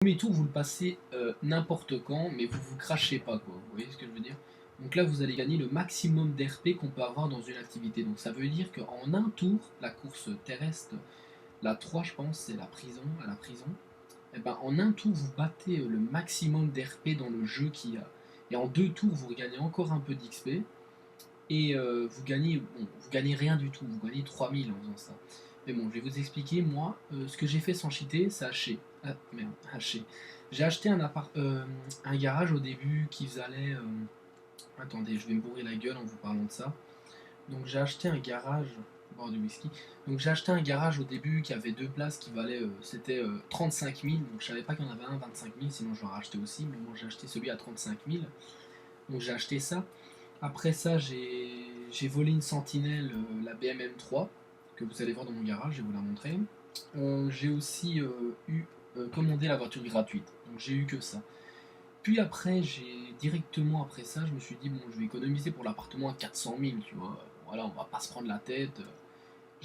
Premier tour, vous le passez n'importe quand, mais vous vous crachez pas, quoi. Vous voyez ce que je veux dire? Donc là, vous allez gagner le maximum d'RP qu'on peut avoir dans une activité. Donc ça veut dire qu'en un tour, la course terrestre, la 3, je pense, c'est la prison, à la prison. Et ben, en un tour, vous battez le maximum d'RP dans le jeu qu'il y a. Et en deux tours, vous gagnez encore un peu d'XP. Et vous gagnez rien du tout. Vous gagnez 3000 en faisant ça. Mais bon, je vais vous expliquer, moi, ce que j'ai fait sans cheater, c'est hacher. Ah, merde, hacher. J'ai acheté un garage au début qui valait. Attendez, je vais me bourrer la gueule en vous parlant de ça. Donc j'ai acheté un garage. Boire du whisky. Donc j'ai acheté un garage au début qui avait deux places qui valait. C'était 35 000. Donc je savais pas qu'il y en avait un 25 000, sinon je l'aurais acheté aussi. Mais moi j'ai acheté celui à 35 000. Donc j'ai acheté ça. Après ça, j'ai volé une sentinelle, la BMM 3, que vous allez voir dans mon garage, je vais vous la montrer. J'ai aussi commandé la voiture gratuite, donc j'ai eu que ça. Puis après, directement après ça, je me suis dit, bon, je vais économiser pour l'appartement à 400 000, tu vois. Voilà, on va pas se prendre la tête.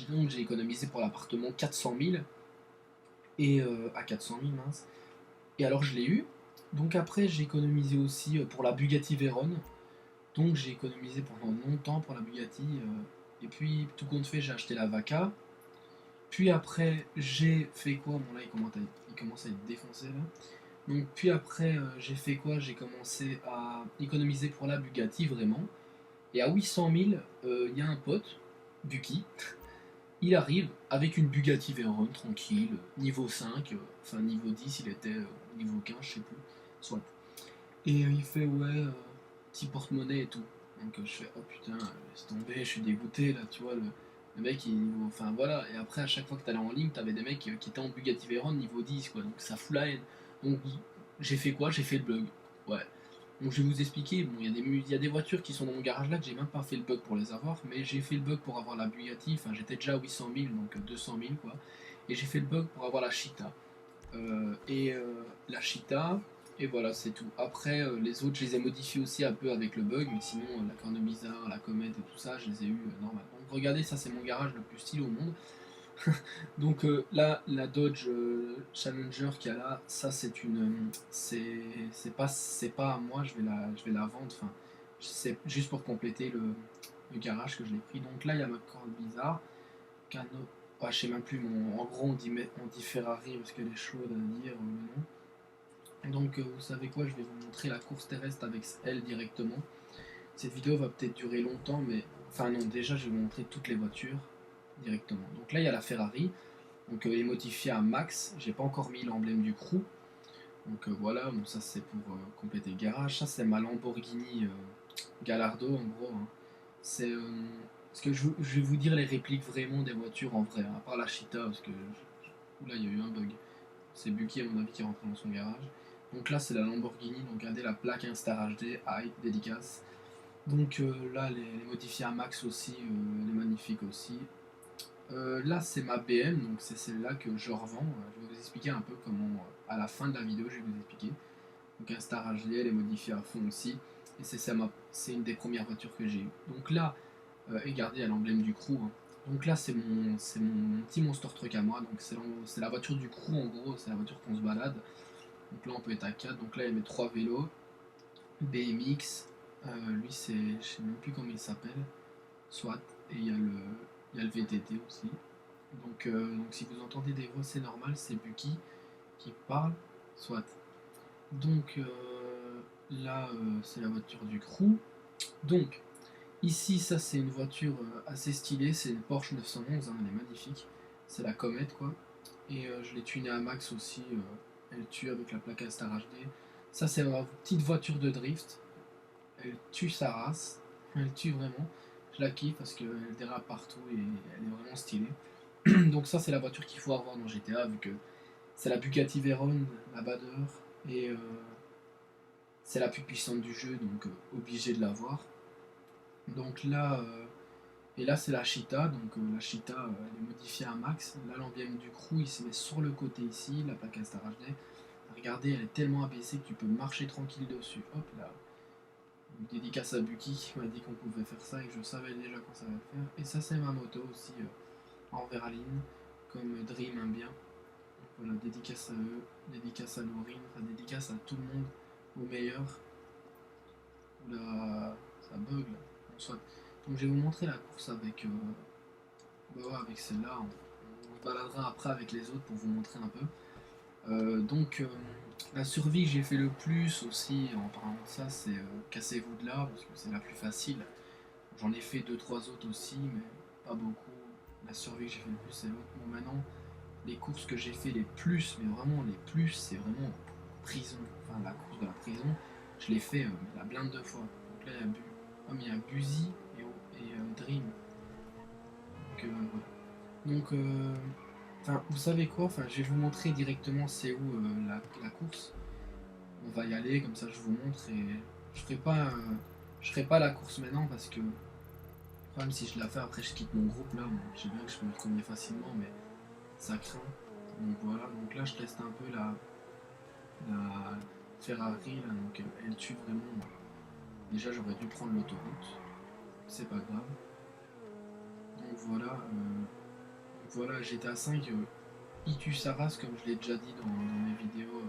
Donc j'ai économisé pour l'appartement 400 000, et à 400 000, mince. Et alors je l'ai eu. Donc après, j'ai économisé aussi pour la Bugatti Veyron. Donc j'ai économisé pendant longtemps pour la Bugatti. Et puis tout compte fait, j'ai acheté la Vaca. Puis après, j'ai fait quoi? Bon là, il commence à être défoncé là. Donc puis après, j'ai fait quoi? J'ai commencé à économiser pour la Bugatti vraiment. Et à 800 000, il y a un pote, Buki. Il arrive avec une Bugatti Veyron tranquille, niveau 5, enfin niveau 10, il était niveau 15, je sais plus, soit. Et il fait ouais, petit porte-monnaie et tout. Donc je fais oh putain, laisse tomber, je suis dégoûté là, tu vois. Le mec, enfin voilà. Et après, à chaque fois que t'allais en ligne, t'avais des mecs qui étaient en Bugatti Veyron niveau 10, quoi. Donc ça fout la haine. Donc j'ai fait quoi? J'ai fait le bug. Ouais. Donc je vais vous expliquer. Bon, il y a des voitures qui sont dans mon garage là que j'ai même pas fait le bug pour les avoir, mais j'ai fait le bug pour avoir la Bugatti. Enfin, j'étais déjà à 800 000, donc 200 000 quoi. Et j'ai fait le bug pour avoir la Cheetah. La Cheetah, et voilà, c'est tout. Après, les autres, je les ai modifiés aussi un peu avec le bug, mais sinon, la Corne Bizarre, la Comète et tout ça, je les ai eu normal. Donc, regardez, ça, c'est mon garage le plus stylé au monde. Donc, là, la Dodge Challenger qu'il y a là, ça, c'est une. C'est pas à moi, je vais la vendre. Enfin, c'est juste pour compléter le garage que je l'ai pris. Donc, là, il y a ma Corne Bizarre. Cano. Ah, je sais même plus, en gros, on dit Ferrari parce qu'elle est chaude à dire, mais non. Donc vous savez quoi, je vais vous montrer la course terrestre avec elle directement. Cette vidéo va peut-être durer longtemps, mais... Enfin non, déjà je vais vous montrer toutes les voitures directement. Donc là il y a la Ferrari, donc elle est modifiée à max, j'ai pas encore mis l'emblème du crew. Donc voilà, bon, ça c'est pour compléter le garage. Ça c'est ma Lamborghini Gallardo en gros. Hein. C'est... parce que je vais vous dire les répliques vraiment des voitures en vrai, hein, à part la Cheetah, parce que... Là il y a eu un bug. C'est Bucky à mon avis qui est rentré dans son garage. Donc là c'est la Lamborghini, donc regardez la plaque Instar HD, high, dédicace. Donc là elle est modifiée à max aussi, elle est magnifique aussi. Là c'est ma BM, donc c'est celle-là que je revends. Je vais vous expliquer un peu comment, à la fin de la vidéo je vais vous expliquer. Donc Instar HD, elle est modifiée à fond aussi. Et c'est une des premières voitures que j'ai eues. Donc là, regardez à l'emblème du crew. Hein. Donc là c'est mon petit monster truck à moi. Donc c'est la voiture du crew en gros, c'est la voiture qu'on se balade. Donc là on peut être à 4. Donc là il y a mes 3 vélos. BMX, lui c'est, je sais même plus comment il s'appelle. Soit. Et il y a le VTT aussi. Donc si vous entendez des voix c'est normal, c'est Bucky qui parle. Soit. Donc là c'est la voiture du crew. Donc ici ça c'est une voiture assez stylée, c'est une Porsche 911, hein, elle est magnifique. C'est la comète quoi. Et je l'ai tunée à max aussi, elle tue avec la plaque Star HD. Ça c'est ma petite voiture de drift, elle tue sa race, elle tue vraiment. Je la kiffe parce qu'elle dérape partout et elle est vraiment stylée. Donc ça c'est la voiture qu'il faut avoir dans GTA vu que c'est la Bugatti Veyron, la Bader, et c'est la plus puissante du jeu donc obligé de l'avoir. Donc là, et là c'est la Cheetah, donc la Cheetah elle est modifiée à max. Là l'emblème du crew il se met sur le côté ici, la plaque Star HD. Regardez, elle est tellement abaissée que tu peux marcher tranquille dessus. Hop là. Donc, dédicace à Bucky qui m'a dit qu'on pouvait faire ça et que je savais déjà quand ça va le faire. Et ça c'est ma moto aussi en verraline, comme Dream aime bien. Voilà, dédicace à eux, dédicace à Laurine, enfin dédicace à tout le monde, au meilleur. Oula, ça bug là. Bon, soit. Donc je vais vous montrer la course avec, bah ouais, avec celle-là. On se baladera après avec les autres pour vous montrer un peu. La survie que j'ai fait le plus aussi en parlant de ça, c'est cassez-vous de là, parce que c'est la plus facile. J'en ai fait deux trois autres aussi, mais pas beaucoup. La survie que j'ai fait le plus, c'est l'autre. Bon, maintenant, les courses que j'ai fait les plus, mais vraiment les plus, c'est vraiment prison. Enfin, la course de la prison, je l'ai fait la blinde de fois. Donc là, il y a il y a Buzy et Dream. Voilà. Donc, enfin, vous savez quoi? Enfin, je vais vous montrer directement c'est où la course. On va y aller, comme ça je vous montre et je ferai pas la course maintenant parce que le problème si je la fais après je quitte mon groupe là, bon, je sais bien que je peux me retourner facilement mais ça craint. Donc voilà, donc là je teste un peu la Ferrari là, donc elle tue vraiment. Déjà j'aurais dû prendre l'autoroute, c'est pas grave. Donc voilà, GTA 5, il tue sa race comme je l'ai déjà dit dans mes vidéos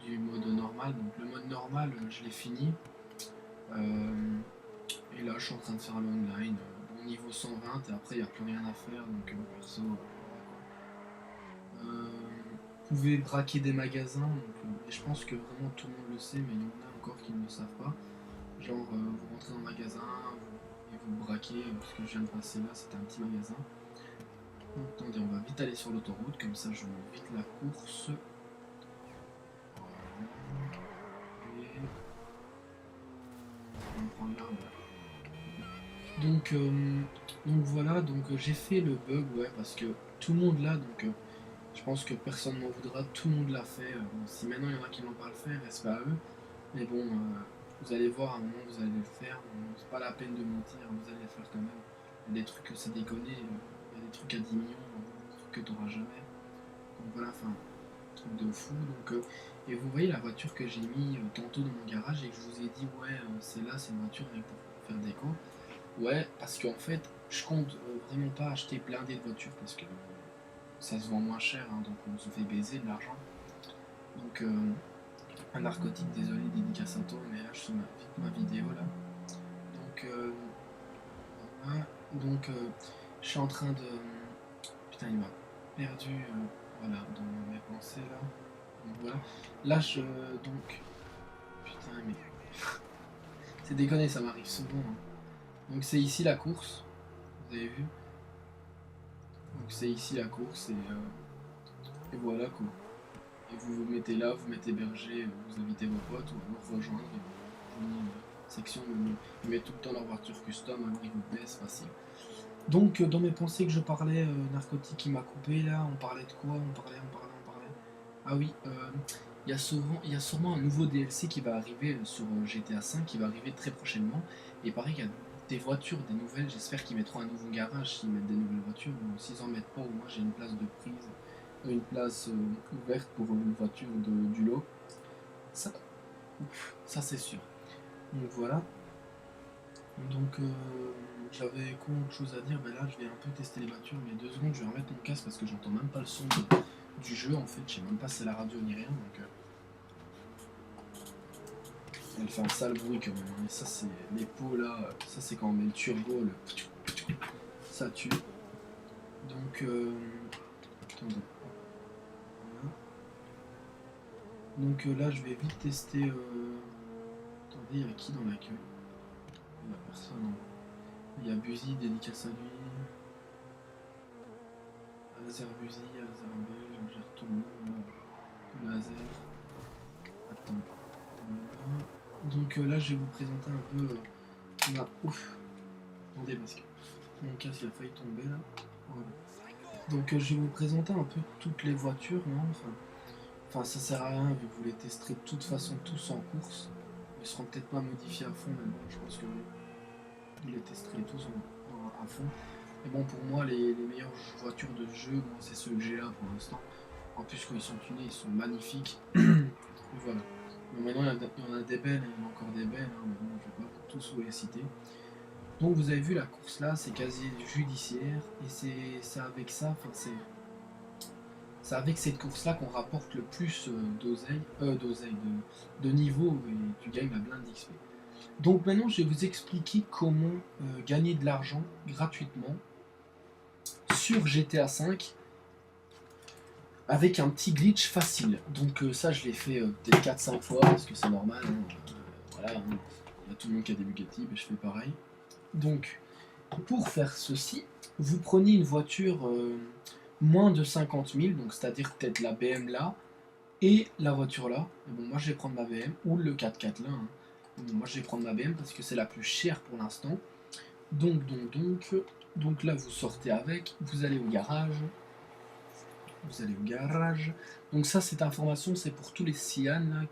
du mode normal. Donc le mode normal je l'ai fini. Et là, je suis en train de faire l'online, bon niveau 120, et après, il n'y a plus rien à faire, donc perso, vous pouvez braquer des magasins, donc, et je pense que vraiment tout le monde le sait, mais il y en a encore qui ne le savent pas. Genre, vous rentrez dans le magasin, et vous braquez, ce que je viens de passer là, c'était un petit magasin. Donc, attendez, on va vite aller sur l'autoroute, comme ça je monte vite la course. Et on prend l'arbre. Donc voilà, j'ai fait le bug, ouais, parce que tout le monde l'a, donc je pense que personne n'en voudra, tout le monde l'a fait. Bon, si maintenant il y en a qui n'ont pas le fait, respect à eux, mais bon, vous allez voir, à un moment vous allez le faire, c'est pas la peine de mentir, vous allez le faire quand même. Il y a des trucs que c'est déconné, il y a des trucs à 10 millions, des trucs que tu n'auras jamais. Donc voilà, enfin, truc de fou. Et vous voyez la voiture que j'ai mis tantôt dans mon garage et que je vous ai dit, ouais, c'est là, c'est une voiture pour faire déco. Ouais, parce qu'en fait, je compte vraiment pas acheter blindé de voitures parce que ça se vend moins cher, hein, donc on se fait baiser de l'argent. Donc, un narcotique, désolé, dédicace à toi, mais là je suis ma vidéo là. Donc, voilà. Donc, je suis en train de. Putain, il m'a perdu, voilà, dans mes pensées là. Donc voilà. Là, donc. Putain, mais. C'est déconné, ça m'arrive souvent. Hein. Donc, c'est ici la course, vous avez vu. Donc c'est ici la course et voilà quoi. Et vous vous mettez là, vous mettez berger, vous invitez vos potes ou vous rejoindre une section où ils mettent tout le temps leur voiture custom, alors ils vous baissent facile. Donc dans mes pensées que je parlais, narcotique qui m'a coupé là, on parlait de quoi? On parlait. Ah oui, il y a sûrement un nouveau DLC qui va arriver sur GTA 5 qui va arriver très prochainement. Et pareil, il y a des voitures, des nouvelles. J'espère qu'ils mettront un nouveau garage s'ils mettent des nouvelles voitures. Ou s'ils en mettent pas, au moins j'ai une place de prise, une place ouverte pour une voiture du lot. Ça, ça c'est sûr. Donc voilà. Donc j'avais quoi autre chose à dire? Ben là je vais un peu tester les voitures, mais 2 secondes, je vais remettre mon casque parce que j'entends même pas le son du jeu en fait, je sais même pas si c'est la radio ni rien, donc elle fait un sale bruit quand même, mais ça c'est les pots là, ça c'est quand on met le turbo, ça tue. Donc attendez. Voilà. Donc là je vais vite tester. Attendez, il y a qui dans l'accueil? Il n'y a personne. Hein. Il y a Buzy, dédicace à lui. Laser Buzy, Laser Belge, on gère tout le monde. Laser. Attends. Donc là, je vais vous présenter un peu. Ouf. Attendez, parce que mon casque il a failli tomber là. Voilà. Donc je vais vous présenter un peu toutes les voitures. Non enfin, ça sert à rien vu que vous les testerez de toute façon tous en course. Ils seront peut-être pas modifiés à fond, mais bon, je pense que vous les testerez tous à fond. Et bon, pour moi, les meilleures voitures de jeu, moi, c'est ceux que j'ai là pour l'instant. En plus, quand ils sont tunés, ils sont magnifiques. Voilà. Bon, maintenant, il y en a des belles, il y en a encore des belles, hein, mais bon, je ne vais pas tous vous les citer. Donc, vous avez vu la course là, c'est quasi judiciaire, et c'est avec ça, enfin, c'est avec cette course-là qu'on rapporte le plus de niveau et tu gagnes la blinde d'XP. Donc maintenant, je vais vous expliquer comment gagner de l'argent gratuitement sur GTA V avec un petit glitch facile. Donc ça, je l'ai fait peut-être 4-5 fois parce que c'est normal. Hein, voilà, hein, il y a tout le monde qui a des Bugatti, mais je fais pareil. Donc, pour faire ceci, vous prenez une voiture moins de 50 000, donc c'est-à-dire peut-être la BM là et la voiture là. Mais bon, moi je vais prendre ma BM ou le 4x4 là. Hein. Bon, moi je vais prendre ma BM parce que c'est la plus chère pour l'instant. Donc là vous sortez avec, vous allez au garage. Vous allez au garage. Donc ça, cette information, c'est pour tous les Cyan là,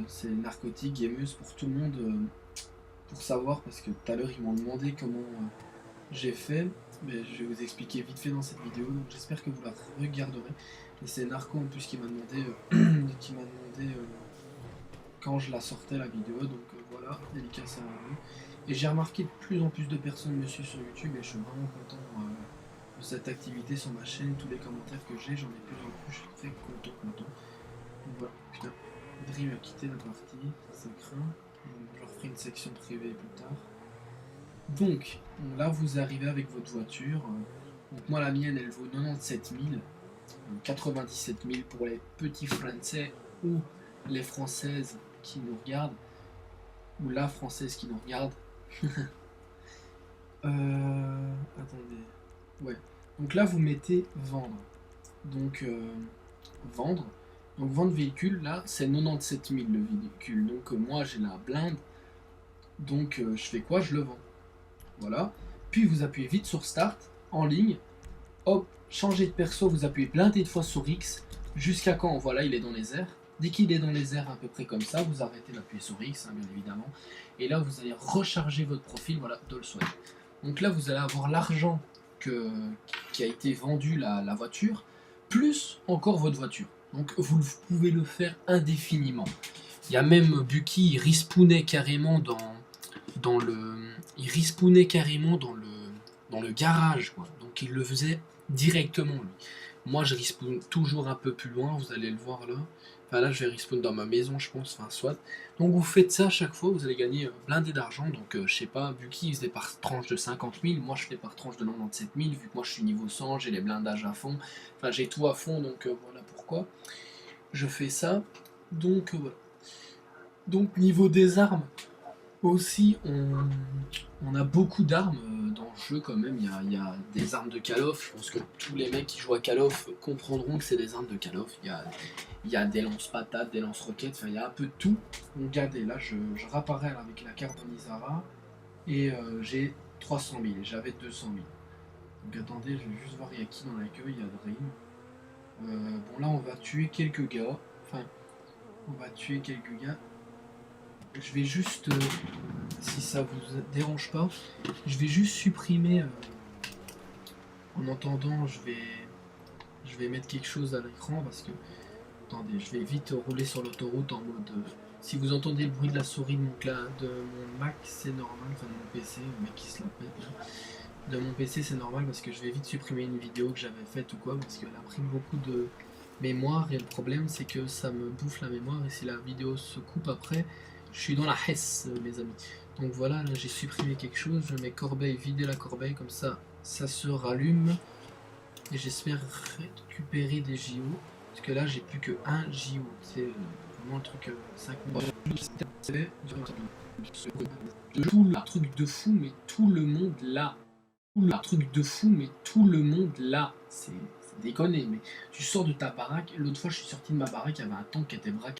c'est narcotique, gameuse, pour tout le monde, pour savoir, parce que tout à l'heure, ils m'ont demandé comment j'ai fait, mais je vais vous expliquer vite fait dans cette vidéo, donc j'espère que vous la regarderez. Et c'est Narco en plus qui m'a demandé, quand je la sortais la vidéo, donc voilà, dédicace à vous. Et j'ai remarqué de plus en plus de personnes me suivent sur YouTube et je suis vraiment content de cette activité sur ma chaîne, tous les commentaires que j'ai, j'en ai plus en plus, je suis très content. Donc voilà, putain, Dream a quitté la partie, ça craint. Donc, je leur ferai une section privée plus tard. Donc là vous arrivez avec votre voiture. Donc moi la mienne elle vaut 97 000, 97 000 pour les petits Français ou les Françaises qui nous regardent, ou la Française qui nous regarde. Attendez. Ouais. Donc là, vous mettez vendre. Donc, vendre. Donc, vendre véhicule, là, c'est 97 000 le véhicule. Donc, moi, j'ai la blinde. Donc, je fais quoi? Je le vends. Voilà. Puis, vous appuyez vite sur Start, en ligne. Hop, changer de perso, vous appuyez blindé de fois sur X. Jusqu'à quand? Voilà, il est dans les airs. Dès qu'il est dans les airs à peu près comme ça, vous arrêtez d'appuyer sur X, hein, bien évidemment. Et là, vous allez recharger votre profil, voilà, Dolsway. Donc là, vous allez avoir l'argent qui a été vendu, la voiture, plus encore votre voiture. Donc vous pouvez le faire indéfiniment. Il y a même Bucky, il respawnait carrément dans le garage, quoi. Donc il le faisait directement, lui. Moi, je respawn toujours un peu plus loin, vous allez le voir là. Enfin là, je vais respawn dans ma maison, je pense, enfin soit. Donc vous faites ça à chaque fois, vous allez gagner blindé d'argent. Donc je sais pas, Bucky il faisait par tranche de 50 000, moi je fais par tranche de 97 000, vu que moi je suis niveau 100, j'ai les blindages à fond. Enfin j'ai tout à fond, donc voilà pourquoi je fais ça. Donc voilà. Donc niveau des armes, aussi on a beaucoup d'armes dans le jeu quand même. Il y a des armes de Call of. Je pense que tous les mecs qui jouent à Call of comprendront que c'est des armes de Call of. Il y a des lance-patates, des lance-roquettes, enfin il y a un peu de tout. Donc regardez, là je réapparais avec la carte d'Onizara et j'ai 300 000 et j'avais 200 000. Donc attendez, je vais juste voir il y a qui dans l'accueil, il y a Dream. Bon là on va tuer quelques gars, Je vais juste, si ça vous dérange pas, je vais juste supprimer, en entendant je vais mettre quelque chose à l'écran parce que attendez, je vais vite rouler sur l'autoroute en mode. Si vous entendez le bruit de la souris de mon Mac, c'est normal, enfin de mon PC, le mec qui se la pète. De mon PC, c'est normal parce que je vais vite supprimer une vidéo que j'avais faite ou quoi, parce qu'elle a pris beaucoup de mémoire et le problème c'est que ça me bouffe la mémoire et si la vidéo se coupe après, je suis dans la hesse, mes amis. Donc voilà, là j'ai supprimé quelque chose, je mets corbeille, vider la corbeille, comme ça, ça se rallume. Et j'espère récupérer des JO. Parce que là, j'ai plus que un JO. C'est vraiment un truc 5 mois. C'est tout le truc de fou, mais tout le monde là. Tout le truc de fou, mais tout le monde là. C'est déconné. Mais tu sors de ta baraque. L'autre fois, je suis sorti de ma baraque, il y avait un tank qui était braqué.